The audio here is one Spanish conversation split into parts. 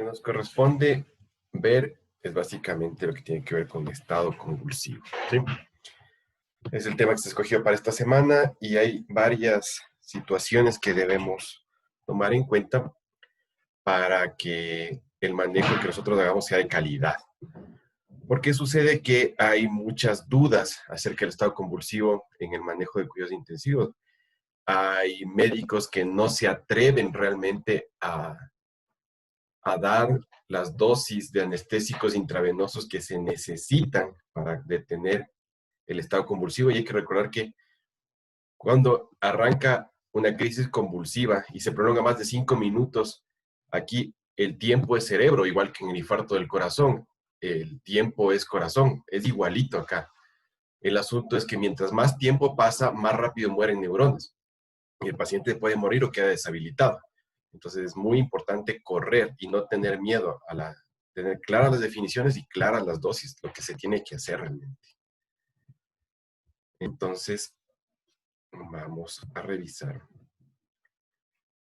que nos corresponde ver es básicamente lo que tiene que ver con el estado convulsivo, ¿sí? Es el tema que se escogió para esta semana y hay varias situaciones que debemos tomar en cuenta para que el manejo que nosotros hagamos sea de calidad. Porque sucede que hay muchas dudas acerca del estado convulsivo en el manejo de cuidados intensivos. Hay médicos que no se atreven realmente a dar las dosis de anestésicos intravenosos que se necesitan para detener el estado convulsivo. Y hay que recordar que cuando arranca una crisis convulsiva y se prolonga más de 5 minutos, aquí el tiempo es cerebro, igual que en el infarto del corazón. El tiempo es corazón, es igualito acá. El asunto es que mientras más tiempo pasa, más rápido mueren neuronas. Y el paciente puede morir o queda deshabilitado. Entonces es muy importante correr y no tener miedo tener claras las definiciones y claras las dosis, lo que se tiene que hacer realmente. Entonces, vamos a revisar.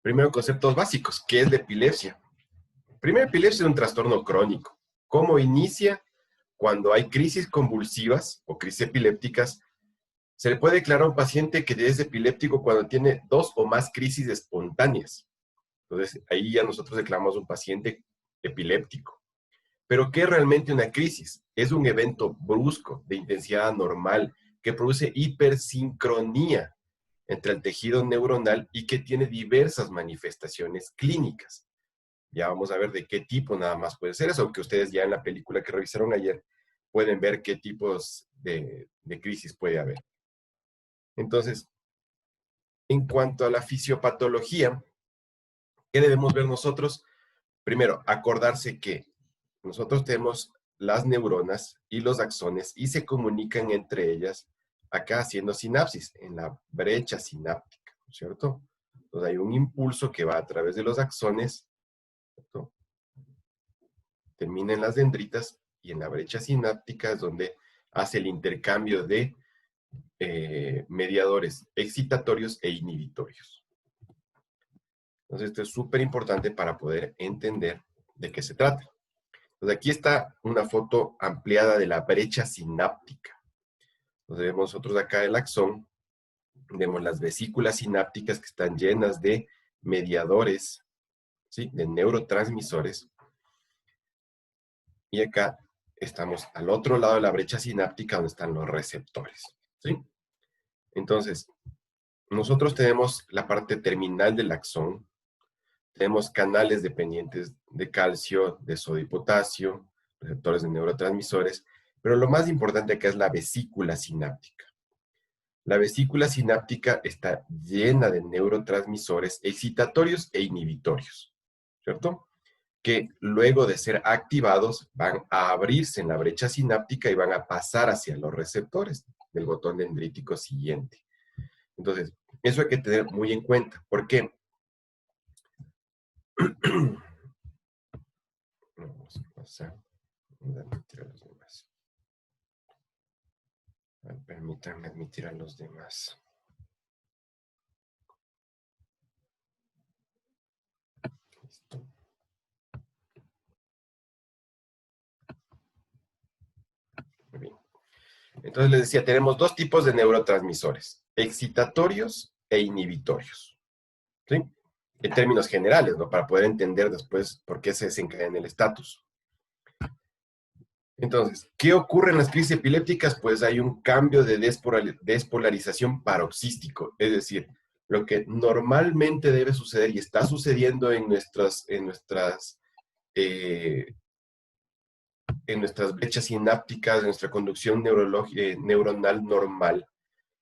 Primero, conceptos básicos. ¿Qué es la epilepsia? Primero, epilepsia es un trastorno crónico. ¿Cómo inicia? Cuando hay crisis convulsivas o crisis epilépticas, se le puede declarar a un paciente que es epiléptico cuando tiene 2 o más crisis espontáneas. Entonces, ahí ya nosotros declaramos un paciente epiléptico. Pero, ¿qué es realmente una crisis? Es un evento brusco, de intensidad anormal, que produce hipersincronía entre el tejido neuronal y que tiene diversas manifestaciones clínicas. Ya vamos a ver de qué tipo nada más puede ser eso, aunque ustedes ya en la película que revisaron ayer pueden ver qué tipos de crisis puede haber. Entonces, en cuanto a la fisiopatología, ¿qué debemos ver nosotros? Primero, acordarse que nosotros tenemos las neuronas y los axones y se comunican entre ellas acá haciendo sinapsis en la brecha sináptica, ¿no es cierto? Entonces hay un impulso que va a través de los axones, ¿cierto? Termina en las dendritas y en la brecha sináptica es donde hace el intercambio de mediadores excitatorios e inhibitorios. Entonces esto es súper importante para poder entender de qué se trata. Entonces aquí está una foto ampliada de la brecha sináptica. Entonces vemos nosotros acá el axón, vemos las vesículas sinápticas que están llenas de mediadores, ¿sí? De neurotransmisores. Y acá estamos al otro lado de la brecha sináptica donde están los receptores, ¿sí? Entonces, nosotros tenemos la parte terminal del axón, tenemos canales dependientes de calcio, de sodio y potasio, receptores de neurotransmisores, pero lo más importante acá es la vesícula sináptica. La vesícula sináptica está llena de neurotransmisores excitatorios e inhibitorios, ¿cierto? Que luego de ser activados van a abrirse en la brecha sináptica y van a pasar hacia los receptores del botón dendrítico siguiente. Entonces, eso hay que tener muy en cuenta. ¿Por qué? Vamos a pasar. Vamos a admitir a los demás. Permítanme admitir a los demás. Listo. Muy bien. Entonces les decía, tenemos dos tipos de neurotransmisores, excitatorios e inhibitorios, ¿sí? En términos generales, ¿no? Para poder entender después por qué se desencadena el estatus. Entonces, ¿qué ocurre en las crisis epilépticas? Pues hay un cambio de despolarización paroxístico, es decir, lo que normalmente debe suceder y está sucediendo en nuestras brechas sinápticas, en nuestra conducción neuronal normal.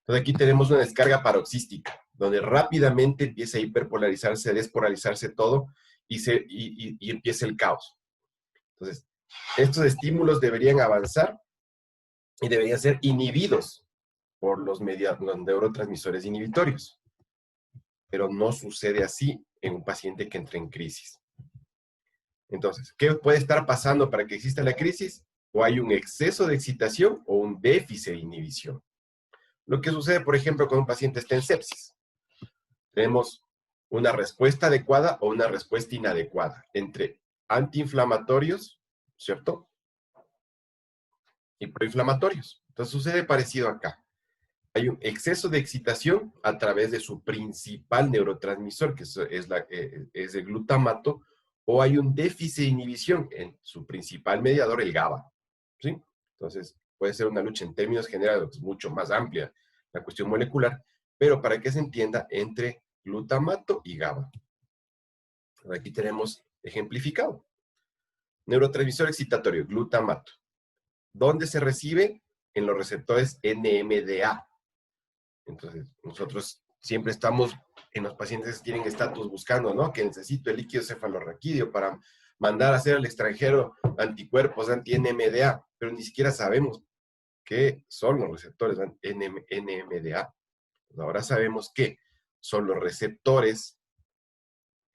Entonces aquí tenemos una descarga paroxística, donde rápidamente empieza a hiperpolarizarse, a despolarizarse todo y empieza el caos. Entonces, estos estímulos deberían avanzar y deberían ser inhibidos por los neurotransmisores inhibitorios. Pero no sucede así en un paciente que entra en crisis. Entonces, ¿qué puede estar pasando para que exista la crisis? O hay un exceso de excitación o un déficit de inhibición. Lo que sucede, por ejemplo, cuando un paciente está en sepsis. Tenemos una respuesta adecuada o una respuesta inadecuada entre antiinflamatorios, ¿cierto? Y proinflamatorios. Entonces sucede parecido acá. Hay un exceso de excitación a través de su principal neurotransmisor, que es el glutamato, o hay un déficit de inhibición en su principal mediador, el GABA. ¿Sí? Entonces, puede ser una lucha en términos generales mucho más amplia, la cuestión molecular, pero para que se entienda entre glutamato y GABA. Aquí tenemos ejemplificado. Neurotransmisor excitatorio, glutamato. ¿Dónde se recibe? En los receptores NMDA. Entonces, nosotros siempre estamos en los pacientes que tienen estatus buscando, ¿no? Que necesito el líquido cefalorraquídeo para mandar a hacer al extranjero anticuerpos anti-NMDA, pero ni siquiera sabemos qué son los receptores NMDA. Pues ahora sabemos que son los receptores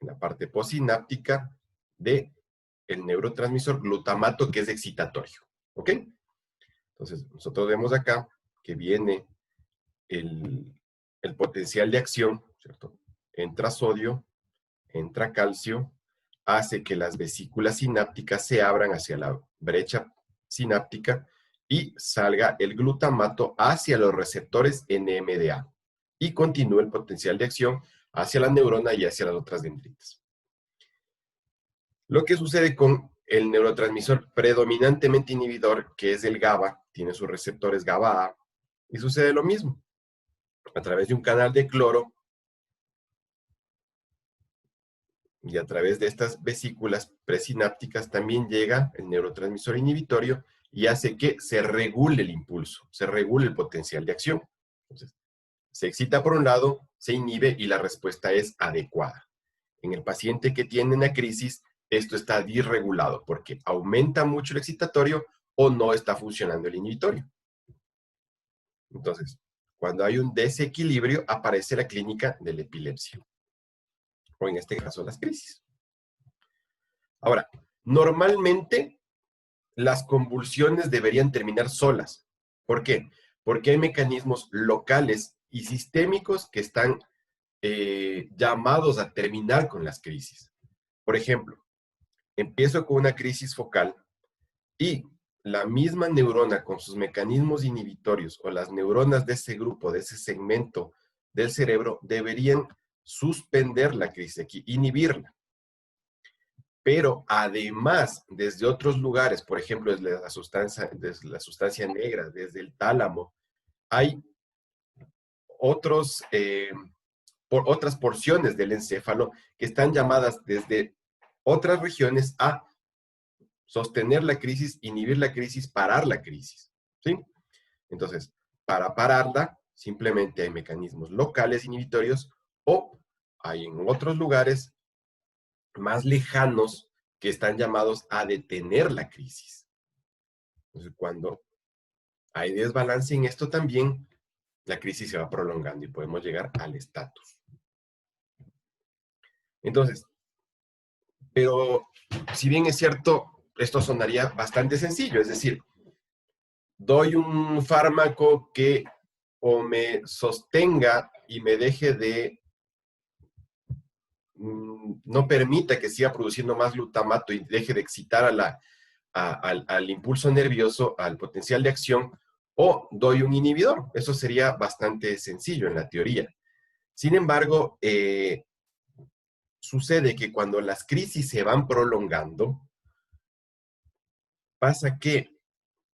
en la parte postsináptica de el neurotransmisor glutamato, que es excitatorio, ¿ok? Entonces, nosotros vemos acá que viene el potencial de acción, ¿cierto? Entra sodio, entra calcio, hace que las vesículas sinápticas se abran hacia la brecha sináptica y salga el glutamato hacia los receptores NMDA y continúa el potencial de acción hacia la neurona y hacia las otras dendritas. Lo que sucede con el neurotransmisor predominantemente inhibidor, que es el GABA, tiene sus receptores GABA-A, y sucede lo mismo. A través de un canal de cloro y a través de estas vesículas presinápticas también llega el neurotransmisor inhibitorio y hace que se regule el impulso, se regule el potencial de acción. Entonces, se excita por un lado, se inhibe y la respuesta es adecuada. En el paciente que tiene una crisis, esto está disregulado porque aumenta mucho el excitatorio o no está funcionando el inhibitorio. Entonces, cuando hay un desequilibrio, aparece la clínica de la epilepsia, o en este caso las crisis. Ahora, normalmente las convulsiones deberían terminar solas. ¿Por qué? Porque hay mecanismos locales y sistémicos que están llamados a terminar con las crisis. Por ejemplo, empiezo con una crisis focal y la misma neurona con sus mecanismos inhibitorios o las neuronas de ese grupo, de ese segmento del cerebro, deberían suspender la crisis aquí, inhibirla. Pero además, desde otros lugares, por ejemplo, desde la sustancia negra, desde el tálamo, hay otras porciones del encéfalo que están llamadas desde otras regiones a sostener la crisis, inhibir la crisis, parar la crisis, ¿sí? Entonces, para pararla, simplemente hay mecanismos locales inhibitorios o hay en otros lugares más lejanos que están llamados a detener la crisis. Entonces, cuando hay desbalance en esto también, la crisis se va prolongando y podemos llegar al estatus. Entonces, pero si bien es cierto, esto sonaría bastante sencillo, es decir, doy un fármaco que o me sostenga y me deje de, no permita que siga produciendo más glutamato y deje de excitar al impulso nervioso, al potencial de acción, o doy un inhibidor. Eso sería bastante sencillo en la teoría. Sin embargo, sucede que cuando las crisis se van prolongando, pasa que,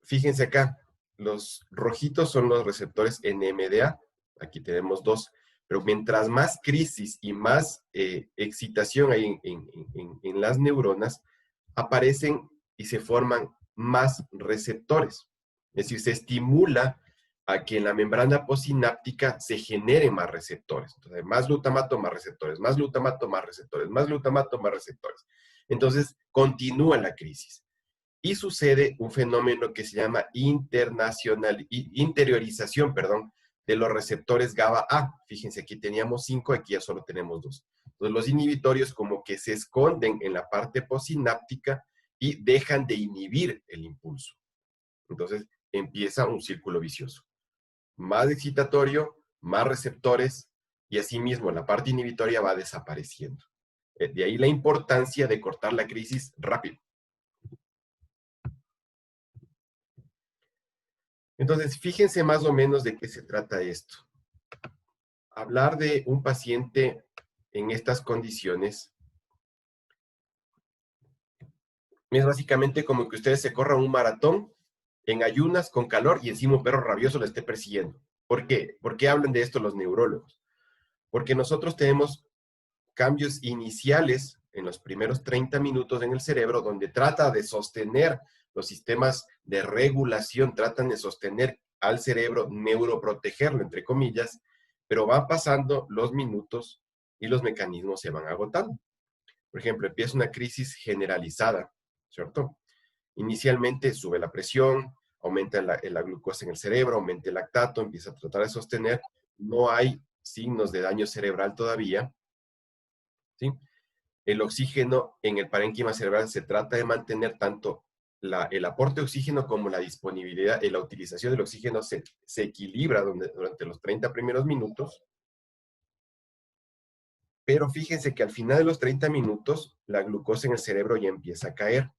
fíjense acá, los rojitos son los receptores NMDA, aquí tenemos dos, pero mientras más crisis y más excitación hay en las neuronas, aparecen y se forman más receptores. Es decir, se estimula a que en la membrana postsináptica se generen más receptores. Entonces, más glutamato, más receptores, más glutamato, más receptores, más glutamato, más receptores. Entonces, continúa la crisis. Y sucede un fenómeno que se llama interiorización, de los receptores GABA-A. Fíjense, aquí teníamos 5, aquí ya solo tenemos 2. Entonces, los inhibitorios como que se esconden en la parte postsináptica y dejan de inhibir el impulso. Entonces, empieza un círculo vicioso. Más excitatorio, más receptores, y asimismo la parte inhibitoria va desapareciendo. De ahí la importancia de cortar la crisis rápido. Entonces, fíjense más o menos de qué se trata esto. Hablar de un paciente en estas condiciones es básicamente como que ustedes se corran un maratón en ayunas, con calor, y encima un perro rabioso le esté persiguiendo. ¿Por qué? ¿Por qué hablan de esto los neurólogos? Porque nosotros tenemos cambios iniciales en los primeros 30 minutos en el cerebro, donde trata de sostener los sistemas de regulación, tratan de sostener al cerebro, neuroprotegerlo, entre comillas, pero van pasando los minutos y los mecanismos se van agotando. Por ejemplo, empieza una crisis generalizada, ¿cierto? Inicialmente sube la presión, aumenta la glucosa en el cerebro, aumenta el lactato, empieza a tratar de sostener, no hay signos de daño cerebral todavía, ¿sí? El oxígeno en el parénquima cerebral se trata de mantener tanto el aporte de oxígeno como la disponibilidad y la utilización del oxígeno se equilibra durante los 30 primeros minutos, pero fíjense que al final de los 30 minutos la glucosa en el cerebro ya empieza a caer,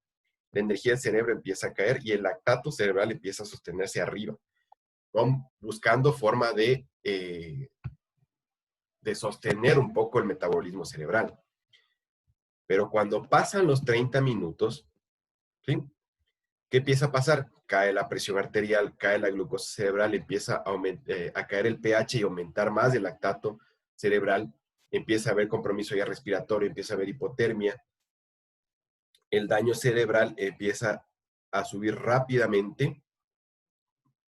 la energía del cerebro empieza a caer y el lactato cerebral empieza a sostenerse arriba, buscando forma de sostener un poco el metabolismo cerebral. Pero cuando pasan los 30 minutos, ¿sí? ¿Qué empieza a pasar? Cae la presión arterial, cae la glucosa cerebral, empieza a caer el pH y aumentar más el lactato cerebral, empieza a haber compromiso ya respiratorio, empieza a haber hipotermia, el daño cerebral empieza a subir rápidamente,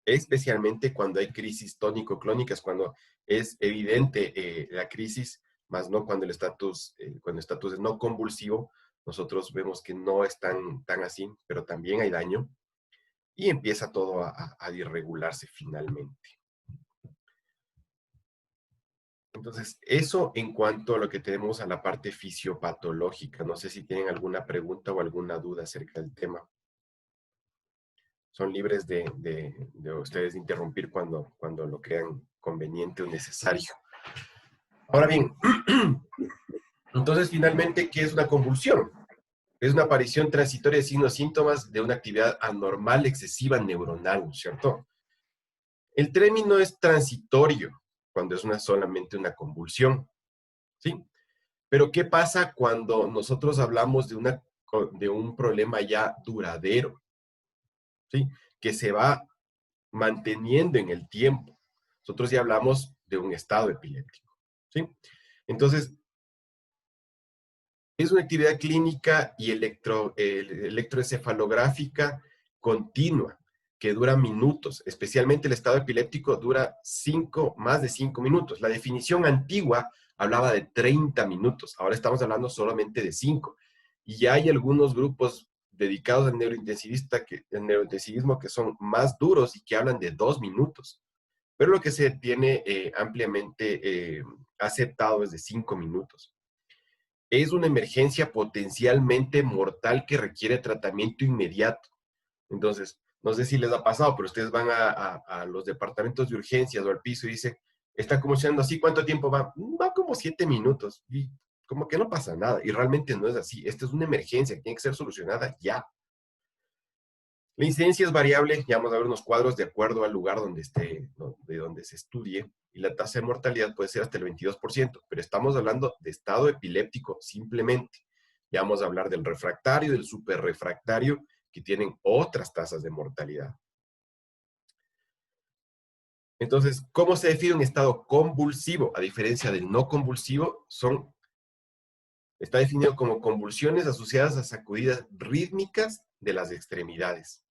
especialmente cuando hay crisis tónico-clónicas, cuando es evidente la crisis, más no cuando el estatus es no convulsivo, nosotros vemos que no es tan así, pero también hay daño, y empieza todo a desregularse finalmente. Entonces, eso en cuanto a lo que tenemos a la parte fisiopatológica. No sé si tienen alguna pregunta o alguna duda acerca del tema. Son libres de ustedes interrumpir cuando lo crean conveniente o necesario. Ahora bien, entonces finalmente, ¿qué es una convulsión? Es una aparición transitoria de signos síntomas de una actividad anormal excesiva neuronal, ¿cierto? El término es transitorio cuando es solamente una convulsión, ¿sí? Pero ¿qué pasa cuando nosotros hablamos de un problema ya duradero, ¿sí? Que se va manteniendo en el tiempo. Nosotros ya hablamos de un estado epiléptico, ¿sí? Entonces, es una actividad clínica y electroencefalográfica continua que dura minutos, especialmente el estado epiléptico dura más de 5 minutos. La definición antigua hablaba de 30 minutos, ahora estamos hablando solamente de 5. Y ya hay algunos grupos dedicados al neurointensivismo que son más duros y que hablan de 2 minutos. Pero lo que se tiene ampliamente aceptado es de 5 minutos. Es una emergencia potencialmente mortal que requiere tratamiento inmediato. Entonces, no sé si les ha pasado, pero ustedes van a los departamentos de urgencias o al piso y dicen, está convulsionando así, ¿cuánto tiempo va? Va como 7 minutos. Y como que no pasa nada. Y realmente no es así. Esta es una emergencia que tiene que ser solucionada ya. La incidencia es variable, ya vamos a ver unos cuadros de acuerdo al lugar de donde se estudie, y la tasa de mortalidad puede ser hasta el 22%, pero estamos hablando de estado epiléptico simplemente. Ya vamos a hablar del refractario y del superrefractario, que tienen otras tasas de mortalidad. Entonces, ¿cómo se define un estado convulsivo? A diferencia del no convulsivo, está definido como convulsiones asociadas a sacudidas rítmicas de las extremidades.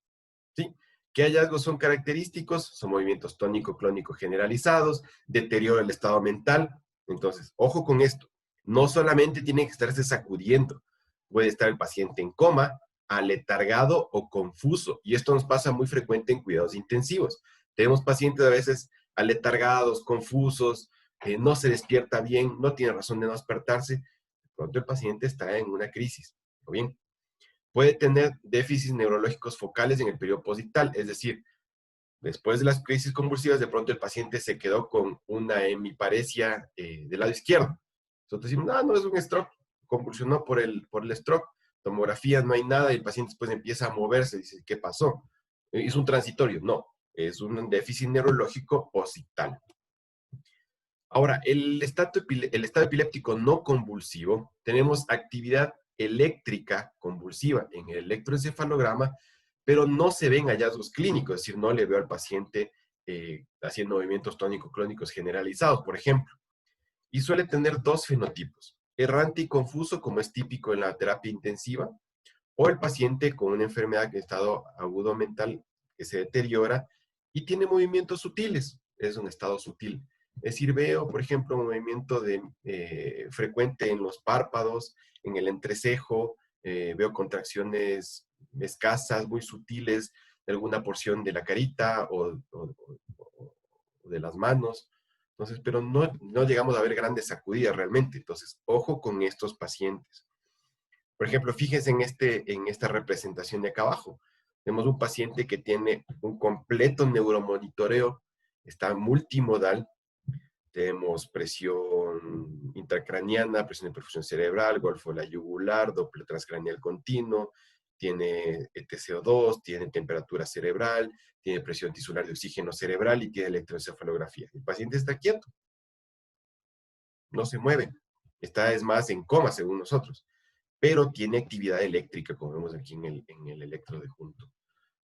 ¿Sí? ¿Qué hallazgos son característicos? Son movimientos tónico-clónico generalizados, deterioro del estado mental. Entonces, ojo con esto. No solamente tiene que estarse sacudiendo. Puede estar el paciente en coma, aletargado o confuso. Y esto nos pasa muy frecuente en cuidados intensivos. Tenemos pacientes a veces aletargados, confusos, no se despierta bien, no tiene razón de no despertarse. De pronto el paciente está en una crisis. ¿O bien? Puede tener déficits neurológicos focales en el periodo posictal, es decir, después de las crisis convulsivas, de pronto el paciente se quedó con una hemiparesia del lado izquierdo. Nosotros decimos, no es un stroke, convulsionó por el stroke. Tomografía, no hay nada, y el paciente después empieza a moverse, dice, ¿qué pasó? ¿Es un transitorio? No, es un déficit neurológico occipital. Ahora, el estado epiléptico no convulsivo, tenemos actividad eléctrica convulsiva en el electroencefalograma, pero no se ven hallazgos clínicos, es decir, no le veo al paciente haciendo movimientos tónico-clónicos generalizados, por ejemplo. Y suele tener dos fenotipos, errante y confuso, como es típico en la terapia intensiva, o el paciente con una enfermedad en estado agudo mental que se deteriora y tiene movimientos sutiles, es un estado sutil. Es decir, veo, por ejemplo, un movimiento frecuente en los párpados, en el entrecejo, veo contracciones escasas, muy sutiles, de alguna porción de la carita o de las manos. Entonces, pero no llegamos a ver grandes sacudidas realmente. Entonces, ojo con estos pacientes. Por ejemplo, fíjense en esta representación de acá abajo. Tenemos un paciente que tiene un completo neuromonitoreo, está multimodal. Tenemos presión intracraniana, presión de perfusión cerebral, golfo de la yugular, doble transcranial continuo, tiene TCO2, tiene temperatura cerebral, tiene presión tisular de oxígeno cerebral y tiene electroencefalografía. El paciente está quieto, no se mueve, está es más en coma según nosotros, pero tiene actividad eléctrica, como vemos aquí en el electro de junto.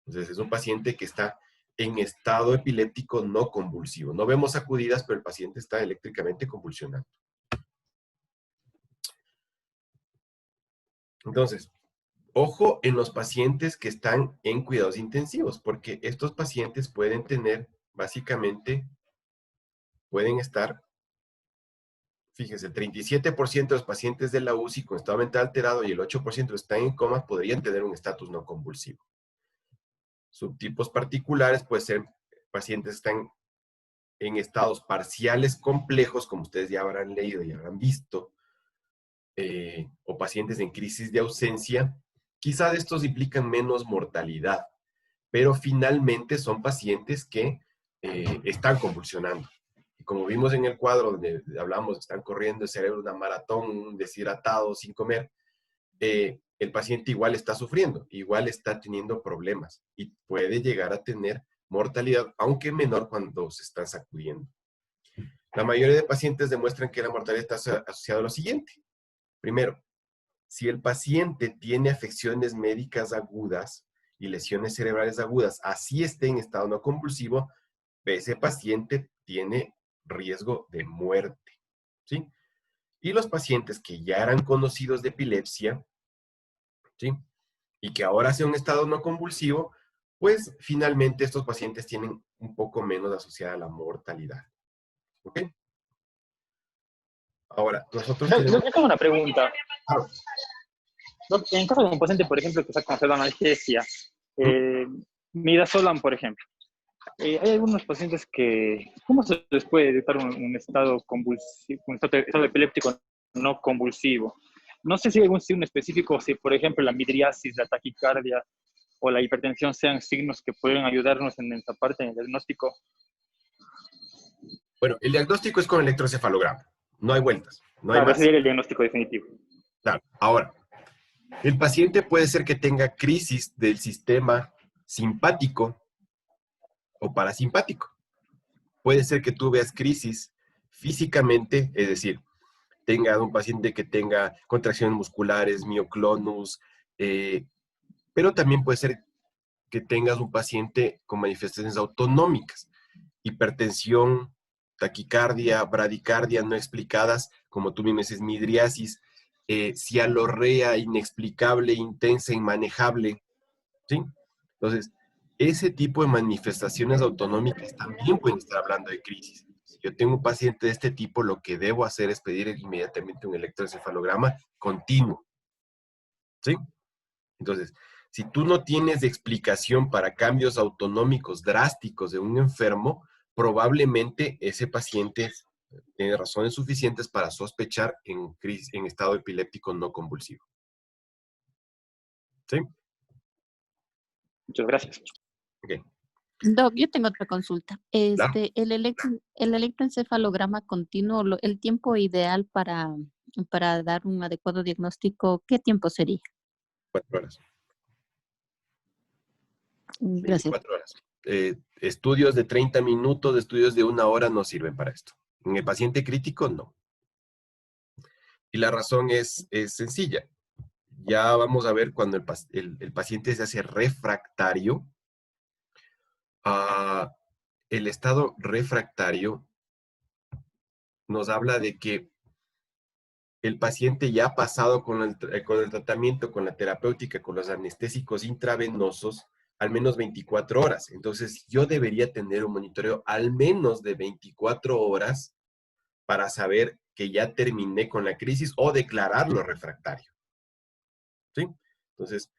Entonces es un paciente que está en estado epiléptico no convulsivo. No vemos sacudidas, pero el paciente está eléctricamente convulsionando. Entonces, ojo en los pacientes que están en cuidados intensivos, porque estos pacientes pueden tener, básicamente, pueden estar, fíjense, el 37% de los pacientes de la UCI con estado mental alterado y el 8% están en coma podrían tener un estatus no convulsivo. Subtipos particulares pueden ser pacientes que están en estados parciales complejos, como ustedes ya habrán leído y habrán visto, o pacientes en crisis de ausencia. Quizá de estos implican menos mortalidad, pero finalmente son pacientes que están convulsionando. Y como vimos en el cuadro donde hablamos, están corriendo el cerebro una maratón, deshidratado, sin comer, el paciente igual está sufriendo, igual está teniendo problemas y puede llegar a tener mortalidad, aunque menor cuando se están sacudiendo. La mayoría de pacientes demuestran que la mortalidad está asociada a lo siguiente. Primero, si el paciente tiene afecciones médicas agudas y lesiones cerebrales agudas, así esté en estado no convulsivo, ese paciente tiene riesgo de muerte, ¿sí? Y los pacientes que ya eran conocidos de epilepsia, ¿sí? Y que ahora sea un estado no convulsivo, pues finalmente estos pacientes tienen un poco menos asociada la mortalidad. ¿Ok? Ahora, nosotros tenemos... Yo tengo una pregunta. Claro. En caso de un paciente, por ejemplo, que está con analgesia, midazolam, por ejemplo, hay algunos pacientes que, ¿cómo se les puede detectar un estado convulsivo, un estado epiléptico no convulsivo? No sé si hay algún signo específico, si por ejemplo la midriasis, la taquicardia o la hipertensión sean signos que pueden ayudarnos en esta parte, en el diagnóstico. Bueno, el diagnóstico es con electroencefalograma. No hay vueltas, no hay Claro, ese más. sería el diagnóstico definitivo. Claro. Ahora, el paciente puede ser que tenga crisis del sistema simpático o parasimpático. Puede ser que tú veas crisis físicamente, es decir, tenga un paciente que tenga contracciones musculares, mioclonus, pero también puede ser que tengas un paciente con manifestaciones autonómicas, hipertensión, taquicardia, bradicardia no explicadas, como tú mismo dices, midriasis, cialorrea inexplicable, intensa, inmanejable, ¿sí? Entonces, ese tipo de manifestaciones autonómicas también pueden estar hablando de crisis. Si yo tengo un paciente de este tipo, lo que debo hacer es pedir inmediatamente un electroencefalograma continuo, ¿sí? Entonces, si tú no tienes explicación para cambios autonómicos drásticos de un enfermo, probablemente ese paciente tiene razones suficientes para sospechar en estado epiléptico no convulsivo. ¿Sí? Muchas gracias. Ok. Doc, yo tengo otra consulta. Claro. El electroencefalograma continuo, el tiempo ideal para para dar un adecuado diagnóstico, ¿qué tiempo sería? 4 horas. Gracias. 24 horas. Estudios de 30 minutos, estudios de 1 hora no sirven para esto. En el paciente crítico, no. Y la razón es sencilla. Ya vamos a ver cuando el paciente se hace refractario. El estado refractario nos habla de que el paciente ya ha pasado con el tratamiento, con la terapéutica, con los anestésicos intravenosos, al menos 24 horas. Entonces, yo debería tener un monitoreo al menos de 24 horas para saber que ya terminé con la crisis o declararlo refractario. ¿Sí? Entonces,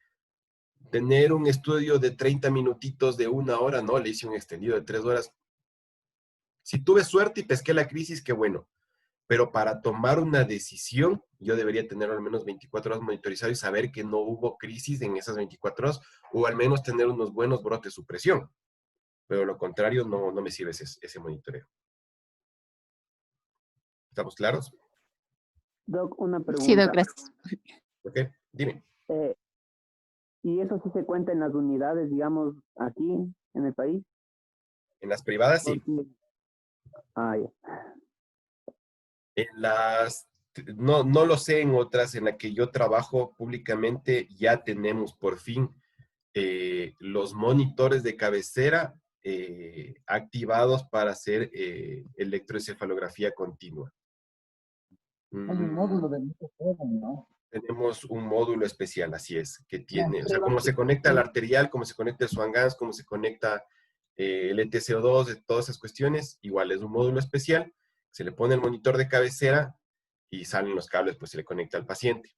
tener un estudio de 30 minutitos de 1 hora, no, le hice un extendido de 3 horas. Si tuve suerte y pesqué la crisis, qué bueno. Pero para tomar una decisión, yo debería tener al menos 24 horas monitorizado y saber que no hubo crisis en esas 24 horas, o al menos tener unos buenos brotes de supresión. Pero lo contrario, no me sirve ese monitoreo. ¿Estamos claros? Doc, una Sí, pregunta. Doc, gracias. ¿Ok? Dime. ¿Y eso sí se cuenta en las unidades, digamos, aquí en el país? En las privadas, sí. Ya. En las, no lo sé en otras, en la que yo trabajo públicamente, ya tenemos por fin los monitores de cabecera activados para hacer electroencefalografía continua. Hay un módulo de micrófono, ¿no? Tenemos un módulo especial, así es, que tiene, o sea, cómo se conecta al arterial, cómo se conecta el Swan-Ganz, cómo se conecta el ETCO2, de todas esas cuestiones, igual es un módulo especial, se le pone el monitor de cabecera y salen los cables, pues se le conecta al paciente.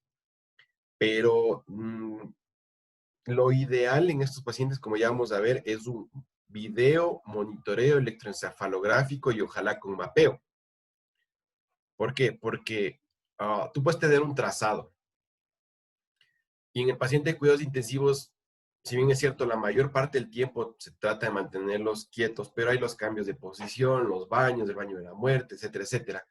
Pero lo ideal en estos pacientes, como ya vamos a ver, es un video monitoreo electroencefalográfico y ojalá con mapeo. ¿Por qué? Porque tú puedes tener un trazado. Y en el paciente de cuidados intensivos, si bien es cierto, la mayor parte del tiempo se trata de mantenerlos quietos, pero hay los cambios de posición, los baños, el baño de la muerte, etcétera, etcétera.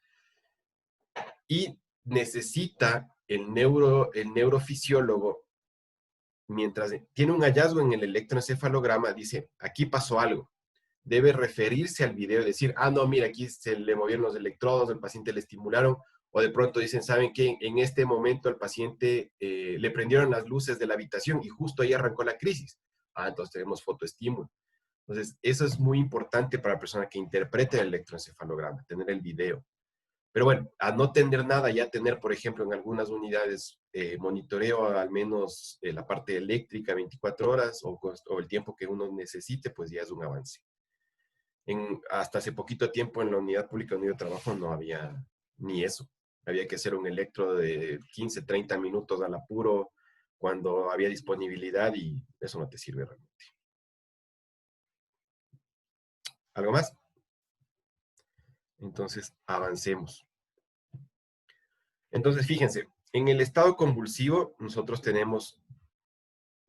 Y necesita el neurofisiólogo, mientras tiene un hallazgo en el electroencefalograma, dice, aquí pasó algo. Debe referirse al video y decir, no, mira, aquí se le movieron los electrodos, el paciente le estimularon, o de pronto dicen, ¿saben qué? En este momento al paciente le prendieron las luces de la habitación y justo ahí arrancó la crisis. Entonces tenemos fotoestímulo. Entonces, eso es muy importante para la persona que interprete el electroencefalograma, tener el video. Pero bueno, a no tener nada, ya tener, por ejemplo, en algunas unidades monitoreo al menos la parte eléctrica 24 horas o el tiempo que uno necesite, pues ya es un avance. Hasta hace poquito tiempo en la unidad pública donde yo trabajo no había ni eso. Había que hacer un electro de 15, 30 minutos al apuro cuando había disponibilidad y eso no te sirve realmente. ¿Algo más? Entonces, avancemos. Entonces, fíjense, en el estado convulsivo nosotros tenemos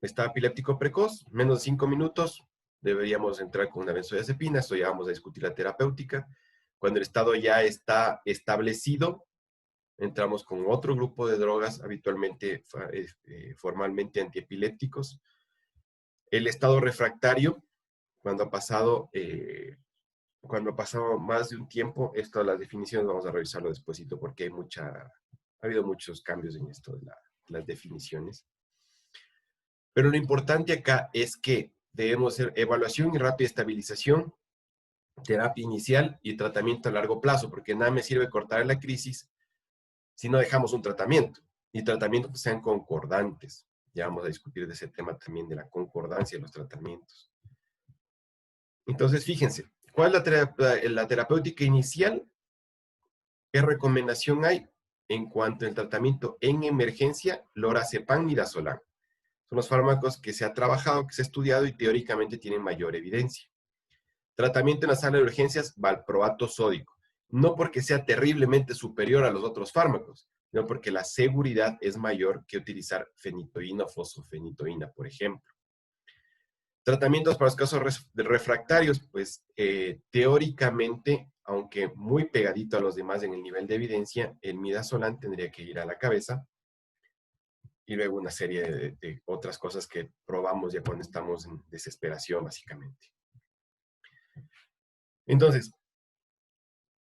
estado epiléptico precoz, menos de 5 minutos, deberíamos entrar con una benzodiazepina, esto ya vamos a discutir la terapéutica. Cuando el estado ya está establecido, entramos con otro grupo de drogas, habitualmente, formalmente antiepilépticos. El estado refractario, cuando ha pasado más de un tiempo, esto, las definiciones, vamos a revisarlo despuesito porque ha habido muchos cambios en esto de las definiciones. Pero lo importante acá es que debemos hacer evaluación y rápida estabilización, terapia inicial y tratamiento a largo plazo, porque nada me sirve cortar la crisis si no dejamos un tratamiento. Y tratamientos que sean concordantes. Ya vamos a discutir de ese tema también, de la concordancia de los tratamientos. Entonces, fíjense, ¿cuál es la terapéutica inicial? ¿Qué recomendación hay en cuanto al tratamiento en emergencia? Lorazepam, midazolam. Son los fármacos que se ha trabajado, que se ha estudiado y teóricamente tienen mayor evidencia. Tratamiento en la sala de urgencias, valproato sódico. No porque sea terriblemente superior a los otros fármacos, sino porque la seguridad es mayor que utilizar fenitoína o fosfenitoína, por ejemplo. Tratamientos para los casos refractarios, pues teóricamente, aunque muy pegadito a los demás en el nivel de evidencia, el midazolam tendría que ir a la cabeza, y luego una serie de otras cosas que probamos ya cuando estamos en desesperación, básicamente. Entonces,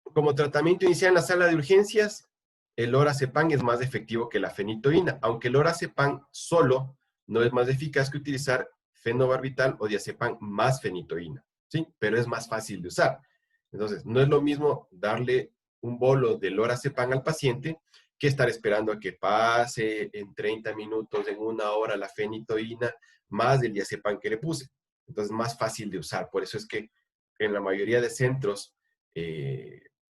como tratamiento inicial en la sala de urgencias, el lorazepam es más efectivo que la fenitoína, aunque el lorazepam solo no es más eficaz que utilizar fenobarbital o diazepam más fenitoína, ¿sí? Pero es más fácil de usar. Entonces, no es lo mismo darle un bolo de lorazepam al paciente que estar esperando a que pase en 30 minutos, en una hora la fenitoína, más del diazepam que le puse. Entonces, más fácil de usar. Por eso es que en la mayoría de centros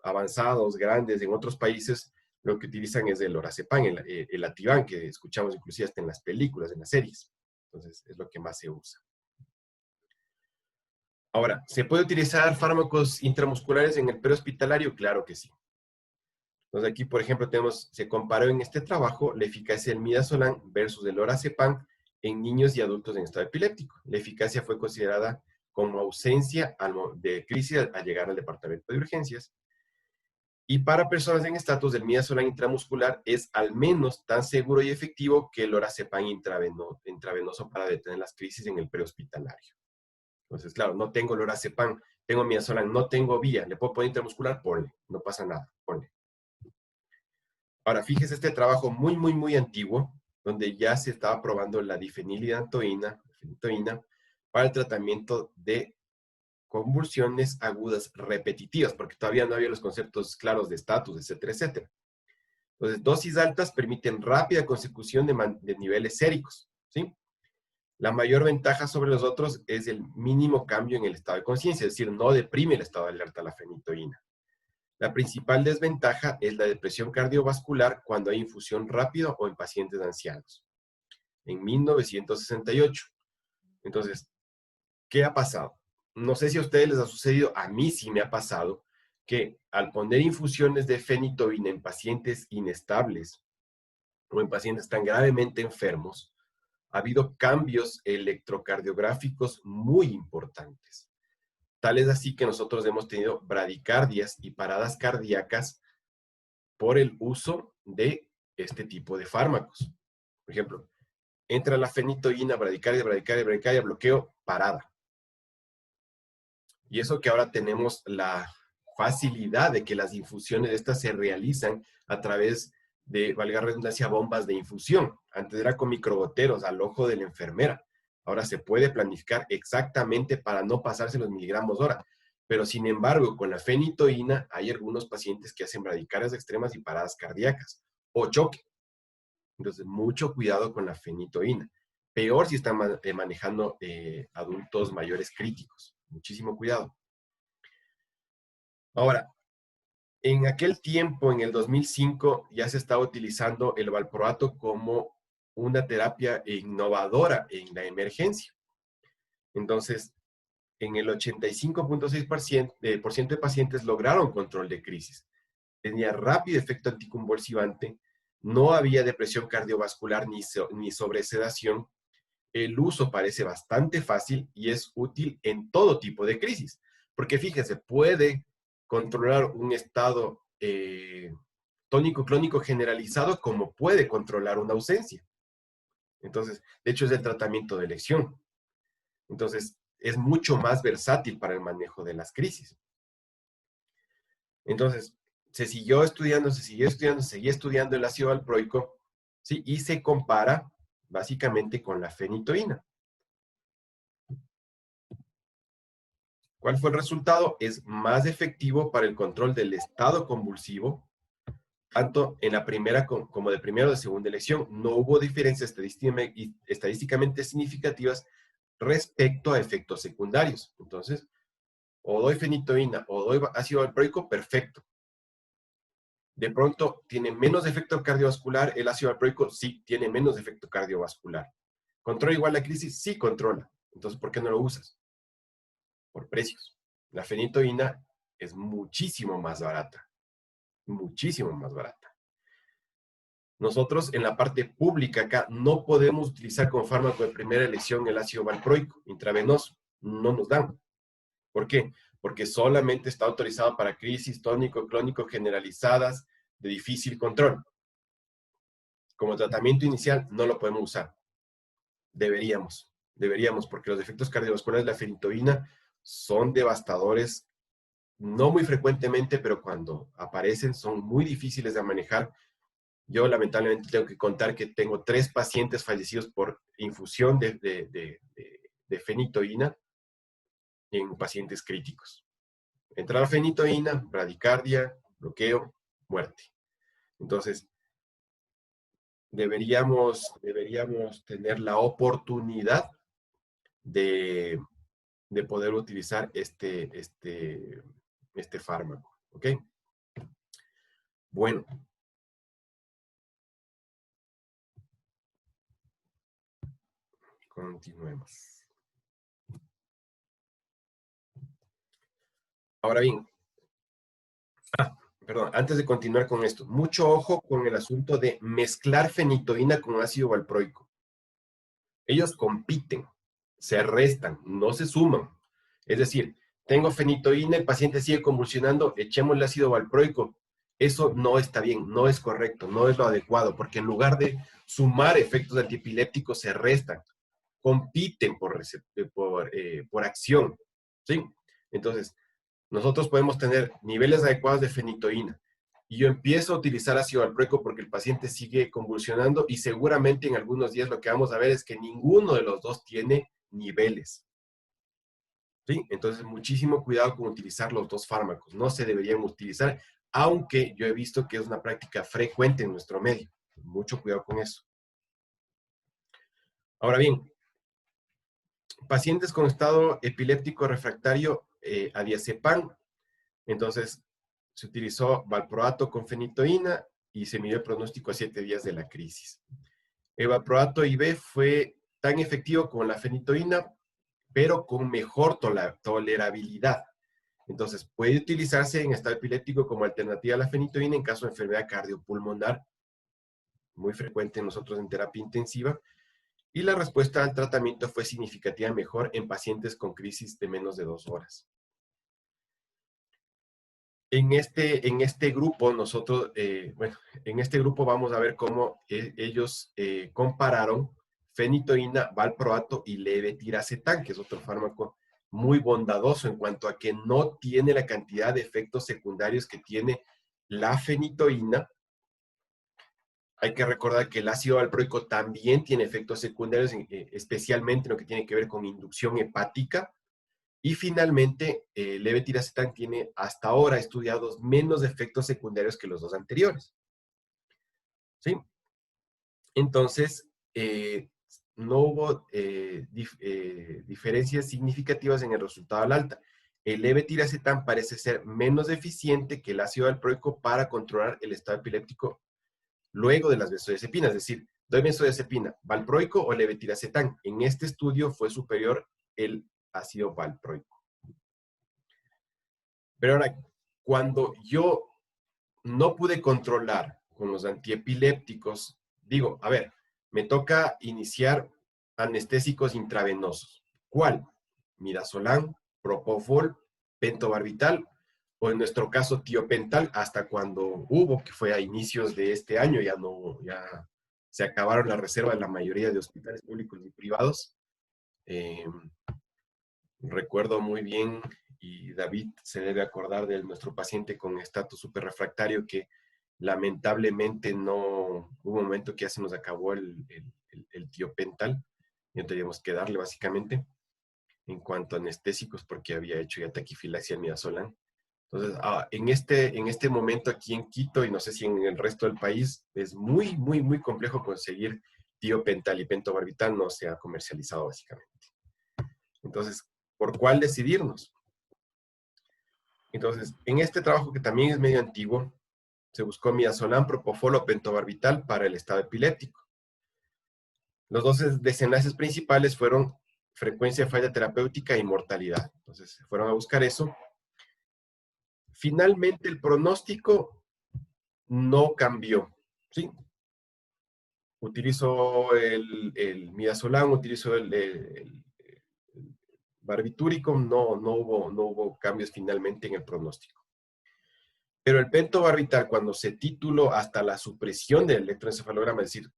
avanzados, grandes, en otros países, lo que utilizan es el lorazepam, el Ativan, que escuchamos inclusive hasta en las películas, en las series. Entonces, es lo que más se usa. Ahora, ¿se puede utilizar fármacos intramusculares en el prehospitalario? Claro que sí. Entonces, aquí, por ejemplo, se comparó en este trabajo la eficacia del midazolam versus el lorazepam en niños y adultos en estado epiléptico. La eficacia fue considerada como ausencia de crisis al llegar al departamento de urgencias. Y para personas en estatus del midazolam intramuscular es al menos tan seguro y efectivo que el lorazepam intravenoso para detener las crisis en el prehospitalario. Entonces, claro, no tengo lorazepam, tengo midazolam, no tengo vía, ¿le puedo poner intramuscular? Ponle, no pasa nada, ponle. Ahora, fíjese este trabajo muy antiguo, donde ya se estaba probando la difenilidantoína para el tratamiento de convulsiones agudas repetitivas, porque todavía no había los conceptos claros de estatus, etcétera, etcétera. Entonces, dosis altas permiten rápida consecución de niveles séricos, ¿sí? La mayor ventaja sobre los otros es el mínimo cambio en el estado de conciencia, es decir, no deprime el estado de alerta la fenitoína. La principal desventaja es la depresión cardiovascular cuando hay infusión rápida o en pacientes ancianos. En 1968. Entonces, ¿qué ha pasado? No sé si a ustedes les ha sucedido, a mí sí me ha pasado, que al poner infusiones de fenitoína en pacientes inestables o en pacientes tan gravemente enfermos, ha habido cambios electrocardiográficos muy importantes. Tal es así que nosotros hemos tenido bradicardias y paradas cardíacas por el uso de este tipo de fármacos. Por ejemplo, entra la fenitoína, bradicardia, bloqueo, parada. Y eso que ahora tenemos la facilidad de que las infusiones de estas se realizan a través de, valga la redundancia, bombas de infusión. Antes era con microgoteros al ojo de la enfermera. Ahora se puede planificar exactamente para no pasarse los miligramos hora. Pero sin embargo, con la fenitoína hay algunos pacientes que hacen bradicardias extremas y paradas cardíacas o choque. Entonces, mucho cuidado con la fenitoína. Peor si están manejando adultos mayores críticos. Muchísimo cuidado. Ahora, en aquel tiempo, en el 2005, ya se estaba utilizando el valproato como una terapia innovadora en la emergencia. Entonces, en el 85.6% de pacientes lograron control de crisis. Tenía rápido efecto anticonvulsivante, no había depresión cardiovascular ni sobresedación. El uso parece bastante fácil y es útil en todo tipo de crisis. Porque fíjese, puede controlar un estado tónico clónico generalizado como puede controlar una ausencia. Entonces, de hecho es el tratamiento de elección. Entonces, es mucho más versátil para el manejo de las crisis. Entonces, se siguió estudiando el ácido valproico, ¿sí? Y se compara básicamente con la fenitoína. ¿Cuál fue el resultado? Es más efectivo para el control del estado convulsivo, tanto en la primera como de primera o de segunda elección. No hubo diferencias estadísticamente significativas respecto a efectos secundarios. Entonces, o doy fenitoína o doy ácido valproico, perfecto. De pronto, ¿tiene menos efecto cardiovascular el ácido valproico? Sí, tiene menos efecto cardiovascular. ¿Controla igual la crisis? Sí, controla. Entonces, ¿por qué no lo usas? Por precios. La fenitoína es muchísimo más barata. Muchísimo más barata. Nosotros en la parte pública acá no podemos utilizar como fármaco de primera elección el ácido valproico intravenoso. No nos dan. ¿Por qué? porque solamente está autorizado para crisis tónico-clónico generalizadas de difícil control. Como tratamiento inicial no lo podemos usar. Deberíamos, porque los efectos cardiovasculares de la fenitoína son devastadores, no muy frecuentemente, pero cuando aparecen son muy difíciles de manejar. Yo lamentablemente tengo que contar que tengo 3 pacientes fallecidos por infusión de fenitoína en pacientes críticos. Entrada fenitoína, bradicardia, bloqueo, muerte. Entonces, deberíamos tener la oportunidad de poder utilizar este fármaco. ¿Ok? Bueno. Continuemos. Ahora bien, perdón, antes de continuar con esto, mucho ojo con el asunto de mezclar fenitoína con ácido valproico. Ellos compiten, se restan, no se suman. Es decir, tengo fenitoína, el paciente sigue convulsionando, echemos el ácido valproico. Eso no está bien, no es correcto, no es lo adecuado, porque en lugar de sumar efectos antiepilépticos, se restan, compiten por acción. ¿Sí? Entonces, nosotros podemos tener niveles adecuados de fenitoína y yo empiezo a utilizar ácido valproico porque el paciente sigue convulsionando y seguramente en algunos días lo que vamos a ver es que ninguno de los dos tiene niveles. ¿Sí? Entonces, muchísimo cuidado con utilizar los dos fármacos. No se deberían utilizar, aunque yo he visto que es una práctica frecuente en nuestro medio. Mucho cuidado con eso. Ahora bien, pacientes con estado epiléptico refractario a diazepam, entonces se utilizó valproato con fenitoína y se midió el pronóstico a 7 días de la crisis. El valproato IV fue tan efectivo como la fenitoína, pero con mejor tolerabilidad. Entonces, puede utilizarse en estado epiléptico como alternativa a la fenitoína en caso de enfermedad cardiopulmonar, muy frecuente en nosotros en terapia intensiva, y la respuesta al tratamiento fue significativa mejor en pacientes con crisis de menos de 2 horas. En este grupo, nosotros, en este grupo vamos a ver cómo ellos compararon fenitoína, valproato y levetiracetam, que es otro fármaco muy bondadoso en cuanto a que no tiene la cantidad de efectos secundarios que tiene la fenitoína. Hay que recordar que el ácido valproico también tiene efectos secundarios, especialmente en lo que tiene que ver con inducción hepática. Y finalmente, levetiracetam tiene hasta ahora estudiados menos efectos secundarios que los dos anteriores. ¿Sí? Entonces, no hubo diferencias significativas en el resultado al alta. El levetiracetam parece ser menos eficiente que el ácido valproico para controlar el estado epiléptico luego de las benzodiazepinas, es decir, doy benzodiazepina, valproico o levetiracetam. En este estudio fue superior el ácido valproico. Pero ahora, cuando yo no pude controlar con los antiepilépticos, digo, a ver, me toca iniciar anestésicos intravenosos. ¿Cuál? Midazolam, propofol, pentobarbital, o en nuestro caso tiopental, hasta cuando hubo, que fue a inicios de este año, ya se acabaron las reservas de la mayoría de hospitales públicos y privados. Recuerdo muy bien, y David se debe acordar de nuestro paciente con estatus superrefractario que lamentablemente no hubo un momento que ya se nos acabó el tiopental y no teníamos que darle básicamente en cuanto a anestésicos porque había hecho ya taquifilaxia al midazolam. Entonces, en este momento aquí en Quito y no sé si en el resto del país es muy, muy, muy complejo conseguir tiopental y pentobarbital, no se ha comercializado básicamente. Entonces, ¿por cuál decidirnos? Entonces, en este trabajo que también es medio antiguo, se buscó midazolam, propofol o pentobarbital para el estado epiléptico. Los dos desenlaces principales fueron frecuencia de falla terapéutica y mortalidad. Entonces, se fueron a buscar eso. Finalmente, el pronóstico no cambió, ¿sí? Utilizo el midazolam, utilizo el barbitúrico no hubo cambios finalmente en el pronóstico. Pero el pentobarbital, cuando se tituló hasta la supresión del electroencefalograma, es decir,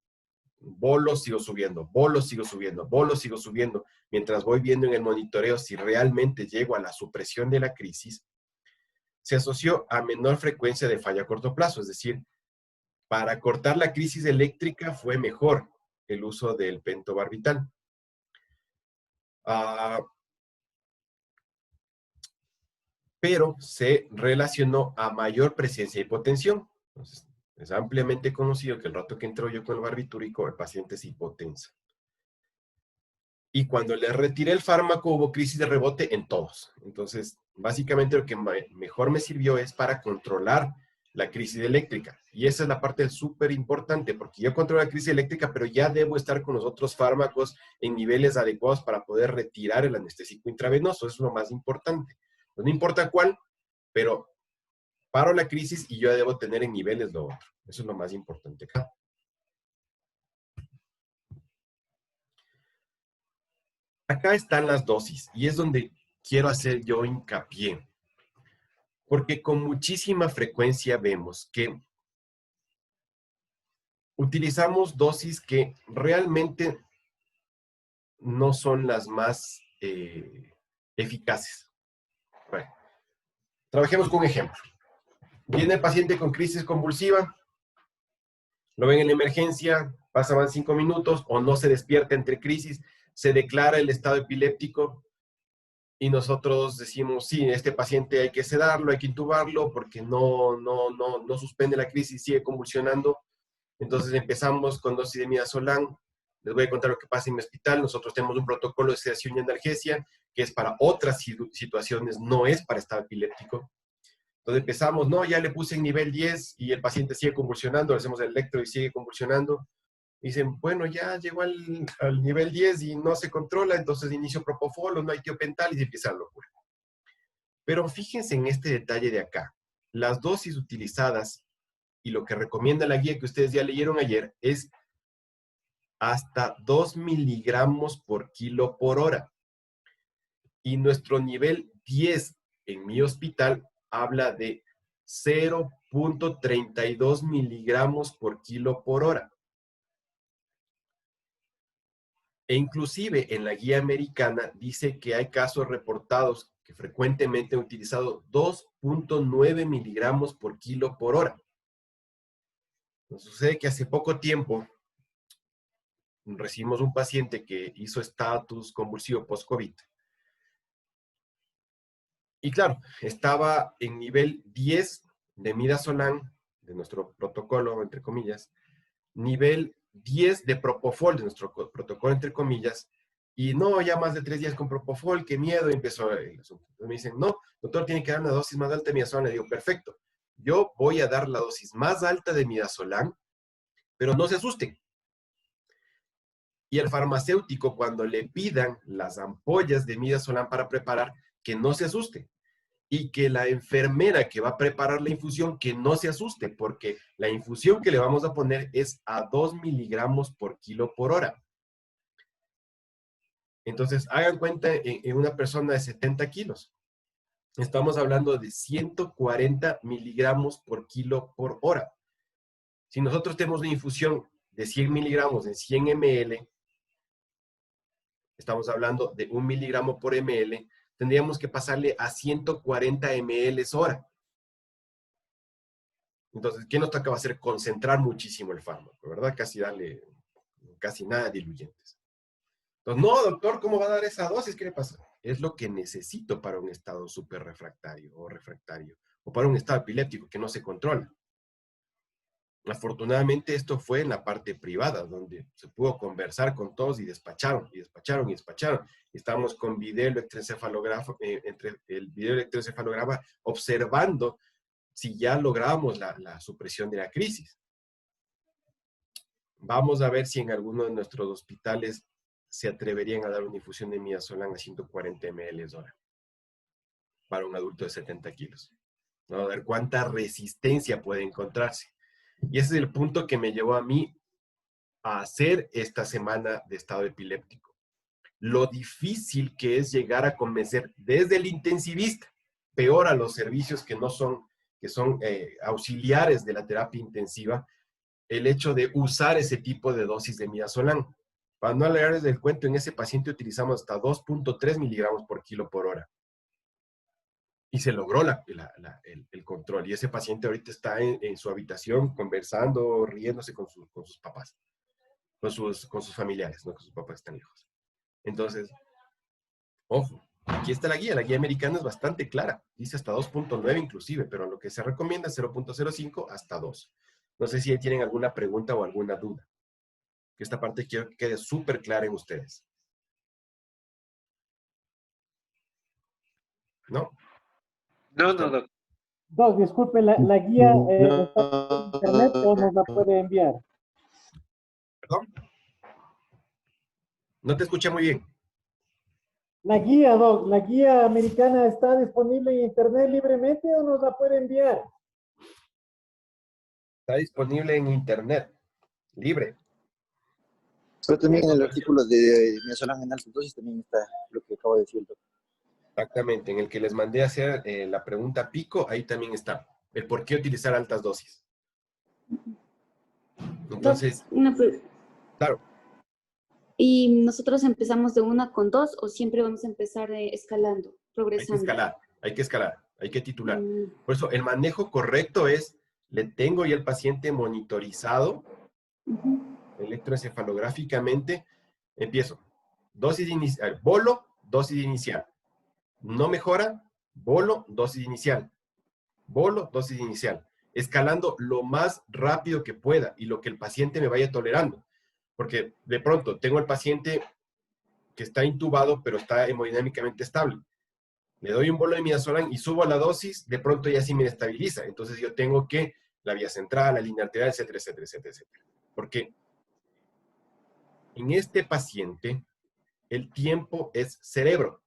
bolos sigo subiendo, bolos sigo subiendo, bolos sigo subiendo, mientras voy viendo en el monitoreo si realmente llego a la supresión de la crisis, se asoció a menor frecuencia de falla a corto plazo, es decir, para cortar la crisis eléctrica fue mejor el uso del pentobarbital. Pero se relacionó a mayor presencia de hipotensión. Entonces, es ampliamente conocido que el rato que entro yo con el barbitúrico, el paciente se hipotensa. Y cuando le retiré el fármaco, hubo crisis de rebote en todos. Entonces, básicamente lo que mejor me sirvió es para controlar la crisis eléctrica. Y esa es la parte súper importante, porque yo controlo la crisis eléctrica, pero ya debo estar con los otros fármacos en niveles adecuados para poder retirar el anestésico intravenoso. Eso es lo más importante. No importa cuál, pero paro la crisis y yo debo tener en niveles lo otro. Eso es lo más importante acá. Acá están las dosis y es donde quiero hacer yo hincapié. Porque con muchísima frecuencia vemos que utilizamos dosis que realmente no son las más eficaces. Bueno, trabajemos con un ejemplo. Viene el paciente con crisis convulsiva, lo ven en la emergencia, pasan 5 minutos o no se despierta entre crisis, se declara el estado epiléptico y nosotros decimos, sí, este paciente hay que sedarlo, hay que intubarlo porque no suspende la crisis, sigue convulsionando. Entonces empezamos con dosis de midazolam. Les voy a contar lo que pasa en mi hospital. Nosotros tenemos un protocolo de sedación y analgesia que es para otras situaciones, no es para estado epiléptico. Entonces empezamos, no, ya le puse en nivel 10 y el paciente sigue convulsionando, le hacemos el electro y sigue convulsionando. Dicen, bueno, ya llegó al nivel 10 y no se controla, entonces inicio propofol o no hay tiopental y se empieza la locura. Pero fíjense en este detalle de acá. Las dosis utilizadas y lo que recomienda la guía que ustedes ya leyeron ayer es hasta 2 miligramos por kilo por hora. Y nuestro nivel 10 en mi hospital habla de 0.32 miligramos por kilo por hora. E inclusive en la guía americana dice que hay casos reportados que frecuentemente han utilizado 2.9 miligramos por kilo por hora. Nos sucede que hace poco tiempo recibimos un paciente que hizo estatus convulsivo post-COVID. Y claro, estaba en nivel 10 de midazolam, de nuestro protocolo, entre comillas, nivel 10 de propofol, de nuestro protocolo, entre comillas, y no, ya más de 3 días con propofol, qué miedo, y empezó el asunto. Entonces me dicen, no, doctor, tiene que dar una dosis más alta de midazolam. Le digo, perfecto, yo voy a dar la dosis más alta de midazolam, pero no se asusten. Y al farmacéutico, cuando le pidan las ampollas de midazolam para preparar, que no se asuste. Y que la enfermera que va a preparar la infusión, que no se asuste, porque la infusión que le vamos a poner es a 2 miligramos por kilo por hora. Entonces, hagan cuenta en una persona de 70 kilos. Estamos hablando de 140 miligramos por kilo por hora. Si nosotros tenemos una infusión de 100 miligramos en 100 ml, estamos hablando de 1 miligramo por ml, tendríamos que pasarle a 140 ml hora. Entonces, ¿qué nos toca? Va a ser concentrar muchísimo el fármaco, ¿verdad? Casi darle casi nada de diluyentes. Entonces, no, doctor, ¿cómo va a dar esa dosis? ¿Qué le pasa? Es lo que necesito para un estado súper refractario, o para un estado epiléptico que no se controla. Afortunadamente, esto fue en la parte privada, donde se pudo conversar con todos y despacharon. Estábamos con video electroencefalograma, entre el video electroencefalograma, observando si ya logramos la supresión de la crisis. Vamos a ver si en alguno de nuestros hospitales se atreverían a dar una infusión de midazolam a 140 ml hora para un adulto de 70 kilos. Vamos a ver cuánta resistencia puede encontrarse. Y ese es el punto que me llevó a mí a hacer esta semana de estado epiléptico. lo difícil que es llegar a convencer desde el intensivista, peor a los servicios que no son, que son auxiliares de la terapia intensiva, el hecho de usar ese tipo de dosis de midazolam. Para no alargarles del cuento, en ese paciente utilizamos hasta 2.3 miligramos por kilo por hora. Y se logró el control. Y ese paciente ahorita está en su habitación conversando, riéndose con sus papás, con sus familiares, no con sus papás que están lejos. Entonces, ojo, aquí está la guía americana es bastante clara, dice hasta 2.9 inclusive, pero lo que se recomienda es 0.05 hasta 2. No sé si tienen alguna pregunta o alguna duda. Que esta parte quiero que quede súper clara en ustedes. ¿No? No, Doc. Doc, disculpe, ¿la guía está en internet o nos la puede enviar? ¿Perdón? No te escuché muy bien. La guía, Doc, la guía americana está disponible en internet libremente o nos la puede enviar? Está disponible en internet, libre. Pero también en el artículo de midazolam en altas dosis también está lo que acabo de decir el doctor. Exactamente, en el que les mandé a hacer la pregunta pico, ahí también está. El por qué utilizar altas dosis. Entonces, claro. ¿Y nosotros empezamos de 1 con 2 o siempre vamos a empezar escalando, progresando? Hay que escalar, hay que titular. Por eso, el manejo correcto es, le tengo ya el paciente monitorizado, electroencefalográficamente, empiezo. Dosis inicial, bolo, dosis inicial. No mejora, bolo, dosis inicial. Bolo, dosis inicial. Escalando lo más rápido que pueda y lo que el paciente me vaya tolerando. Porque de pronto tengo el paciente que está intubado, pero está hemodinámicamente estable. Le doy un bolo de midazolam y subo la dosis, de pronto ya sí me estabiliza. Entonces yo tengo que la vía central, la línea arterial, etcétera, etcétera, etcétera, etcétera. Porque en este paciente el tiempo es cerebro.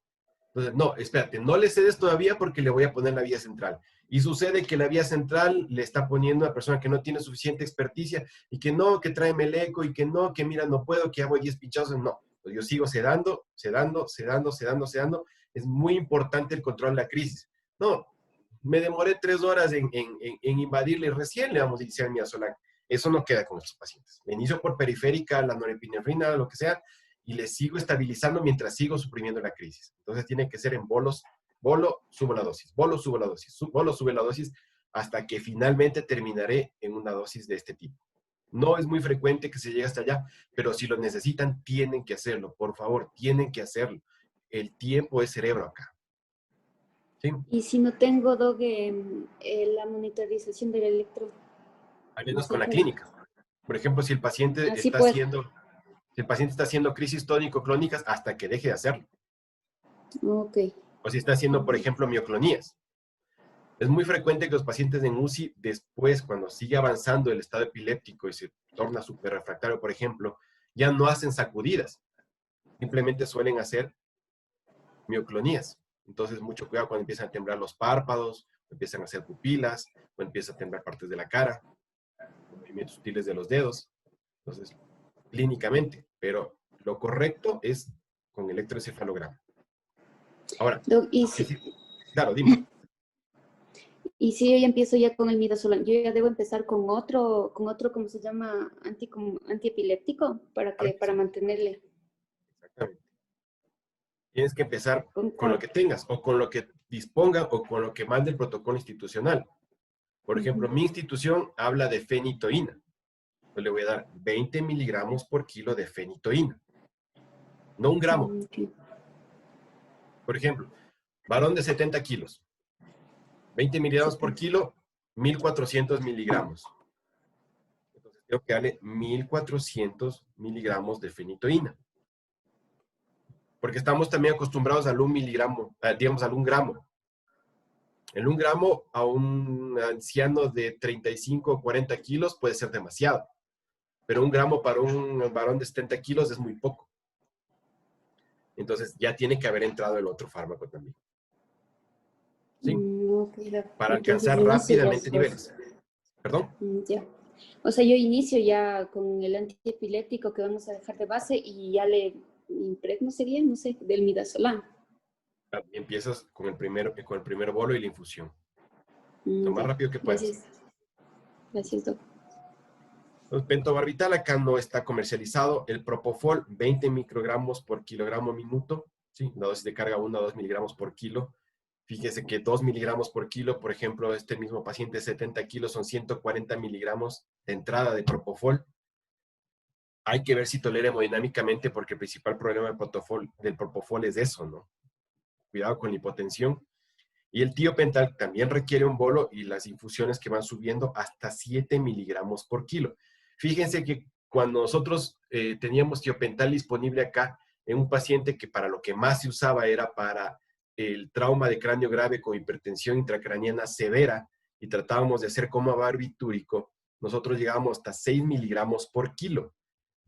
Entonces, no, espérate, no le cedes todavía porque le voy a poner la vía central. Y sucede que la vía central le está poniendo a una persona que no tiene suficiente experticia y que no, que tráeme el eco y que no, que mira, no puedo, que hago 10 pinchazos. No, pues yo sigo sedando. Es muy importante el control de la crisis. No, me demoré 3 horas en invadirle y recién le vamos a iniciar midazolam. Eso no queda con estos pacientes. Le inicio por periférica, la norepinefrina, lo que sea, y le sigo estabilizando mientras sigo suprimiendo la crisis. Entonces tiene que ser en bolos, bolo, subo la dosis, bolo, subo la dosis, bolo, sube la dosis, hasta que finalmente terminaré en una dosis de este tipo. No es muy frecuente que se llegue hasta allá, pero si lo necesitan, tienen que hacerlo. Por favor, tienen que hacerlo. El tiempo es cerebro acá. ¿Sí? Y si no tengo, Doc, la monitorización del electro. Al menos con la clínica. Por ejemplo, si el paciente está haciendo crisis tónico-clónicas hasta que deje de hacerlo. Ok. O si está haciendo, por ejemplo, mioclonías. Es muy frecuente que los pacientes en UCI, después, cuando sigue avanzando el estado epiléptico y se torna súper refractario, por ejemplo, ya no hacen sacudidas. Simplemente suelen hacer mioclonías. Entonces, mucho cuidado cuando empiezan a temblar los párpados, empiezan a hacer pupilas, o empiezan a temblar partes de la cara, movimientos sutiles de los dedos. Entonces, clínicamente, pero lo correcto es con electroencefalograma. Ahora, claro, dime. Y si yo ya empiezo ya con el midazolam, yo ya debo empezar con otro, ¿cómo se llama? Antiepiléptico, para mantenerle. Exactamente. Tienes que empezar con lo que tengas, o con lo que disponga, o con lo que mande el protocolo institucional. Por ejemplo, mi institución habla de fenitoína. Yo le voy a dar 20 miligramos por kilo de fenitoína. No 1 gramo. Okay. Por ejemplo, varón de 70 kilos. 20 miligramos por kilo, 1.400 miligramos. Entonces tengo que darle 1.400 miligramos de fenitoína. Porque estamos también acostumbrados al 1 miligramo, digamos al 1 gramo. El 1 gramo a un anciano de 35 o 40 kilos puede ser demasiado. Pero 1 gramo para un varón de 70 kilos es muy poco. Entonces ya tiene que haber entrado el otro fármaco también. ¿Sí? Para alcanzar rápidamente niveles. ¿Perdón? Ya. O sea, yo inicio ya con el antiepiléptico que vamos a dejar de base y ya le impregno sería, no sé, del midazolam. Empiezas con el primer bolo y la infusión. Lo más Ya, rápido que puedas. gracias. Gracias, doc. El pentobarbital acá no está comercializado. El propofol, 20 microgramos por kilogramo minuto. ¿Sí? La dosis de carga 1 a 2 miligramos por kilo. Fíjese que 2 miligramos por kilo, por ejemplo, este mismo paciente de 70 kilos son 140 miligramos de entrada de propofol. Hay que ver si tolera hemodinámicamente porque el principal problema del propofol es eso, ¿no? Cuidado con la hipotensión. Y el tiopental también requiere un bolo y las infusiones que van subiendo hasta 7 miligramos por kilo. Fíjense que cuando nosotros teníamos tiopental disponible acá en un paciente que para lo que más se usaba era para el trauma de cráneo grave con hipertensión intracraniana severa y tratábamos de hacer coma barbitúrico, nosotros llegábamos hasta 6 miligramos por kilo.